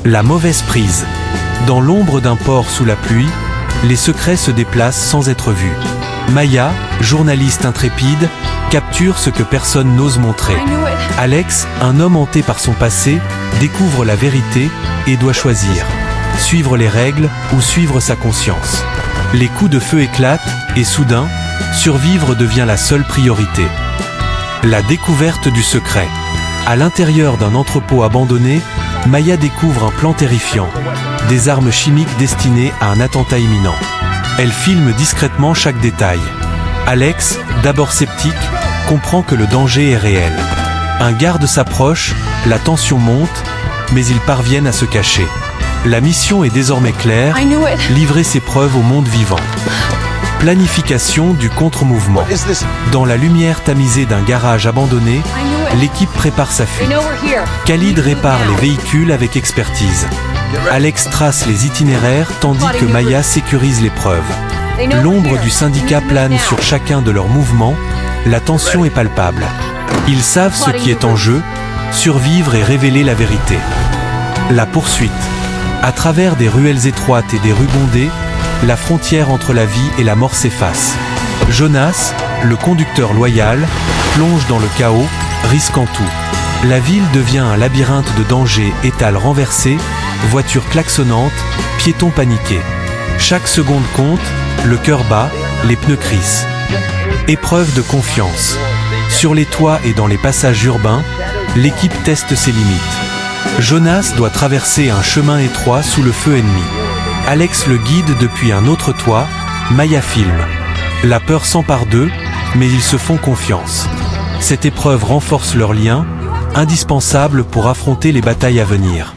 La mauvaise prise. Dans l'ombre d'un port sous la pluie, les secrets se déplacent sans être vus. Maya, journaliste intrépide, capture ce que personne n'ose montrer. Alex, un homme hanté par son passé, découvre la vérité et doit choisir. Suivre les règles ou suivre sa conscience. Les coups de feu éclatent et soudain, survivre devient la seule priorité. La découverte du secret. À l'intérieur d'un entrepôt abandonné, Maya découvre un plan terrifiant. Des armes chimiques destinées à un attentat imminent. Elle filme discrètement chaque détail. Alex, d'abord sceptique, comprend que le danger est réel. Un garde s'approche, la tension monte, mais ils parviennent à se cacher. La mission est désormais claire, livrer ses preuves au monde vivant. Planification du contre-mouvement. Dans la lumière tamisée d'un garage abandonné, l'équipe prépare sa fuite. Khalid répare les véhicules avec expertise. Alex trace les itinéraires tandis que Maya sécurise les preuves. L'ombre du syndicat plane sur chacun de leurs mouvements, la tension est palpable. Ils savent ce qui est en jeu, survivre et révéler la vérité. La poursuite. À travers des ruelles étroites et des rues bondées, la frontière entre la vie et la mort s'efface. Jonas, le conducteur loyal, plonge dans le chaos, risquant tout. La ville devient un labyrinthe de dangers, étals renversés, voitures klaxonnantes, piétons paniqués. Chaque seconde compte, le cœur bat, les pneus crissent. Épreuve de confiance. Sur les toits et dans les passages urbains, l'équipe teste ses limites. Jonas doit traverser un chemin étroit sous le feu ennemi. Alex le guide depuis un autre toit, Maya filme. La peur s'empare d'eux, mais ils se font confiance. Cette épreuve renforce leur lien, indispensable pour affronter les batailles à venir.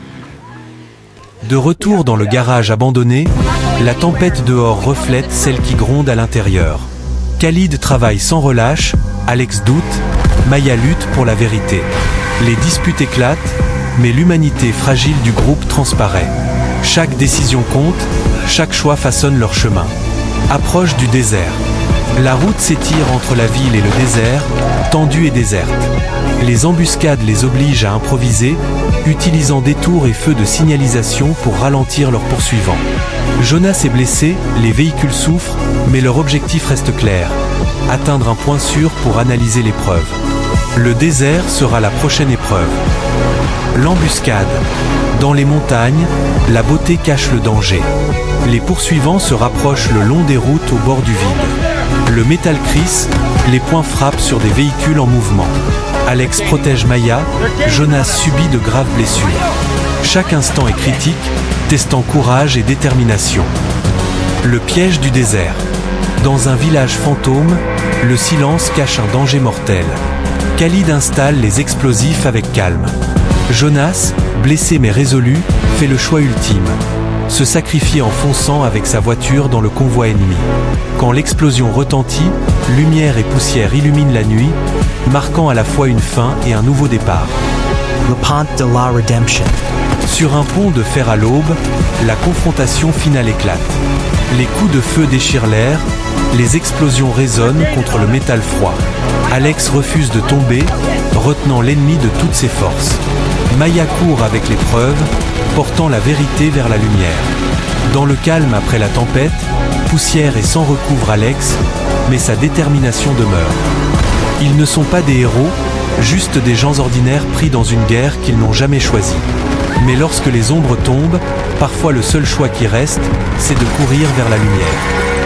De retour dans le garage abandonné, la tempête dehors reflète celle qui gronde à l'intérieur. Khalid travaille sans relâche, Alex doute, Maya lutte pour la vérité. Les disputes éclatent, mais l'humanité fragile du groupe transparaît. Chaque décision compte, chaque choix façonne leur chemin. Approche du désert. La route s'étire entre la ville et le désert, tendue et déserte. Les embuscades les obligent à improviser, utilisant détours et feux de signalisation pour ralentir leurs poursuivants. Jonas est blessé, les véhicules souffrent, mais leur objectif reste clair. Atteindre un point sûr pour analyser l'épreuve. Le désert sera la prochaine épreuve. L'embuscade. Dans les montagnes, la beauté cache le danger. Les poursuivants se rapprochent le long des routes au bord du vide. Le métal crisse, les poings frappent sur des véhicules en mouvement. Alex protège Maya, Jonas subit de graves blessures. Chaque instant est critique, testant courage et détermination. Le piège du désert. Dans un village fantôme, le silence cache un danger mortel. Khalid installe les explosifs avec calme. Jonas, blessé mais résolu, fait le choix ultime. Se sacrifier en fonçant avec sa voiture dans le convoi ennemi. Quand l'explosion retentit, lumière et poussière illuminent la nuit, marquant à la fois une fin et un nouveau départ. Le pont de la Redemption. Sur un pont de fer à l'aube, la confrontation finale éclate. Les coups de feu déchirent l'air, les explosions résonnent contre le métal froid. Alex refuse de tomber, retenant l'ennemi de toutes ses forces. Maya court avec les preuves, portant la vérité vers la lumière. Dans le calme après la tempête, poussière et sang recouvrent Alex, mais sa détermination demeure. Ils ne sont pas des héros, juste des gens ordinaires pris dans une guerre qu'ils n'ont jamais choisie. Mais lorsque les ombres tombent, parfois le seul choix qui reste, c'est de courir vers la lumière.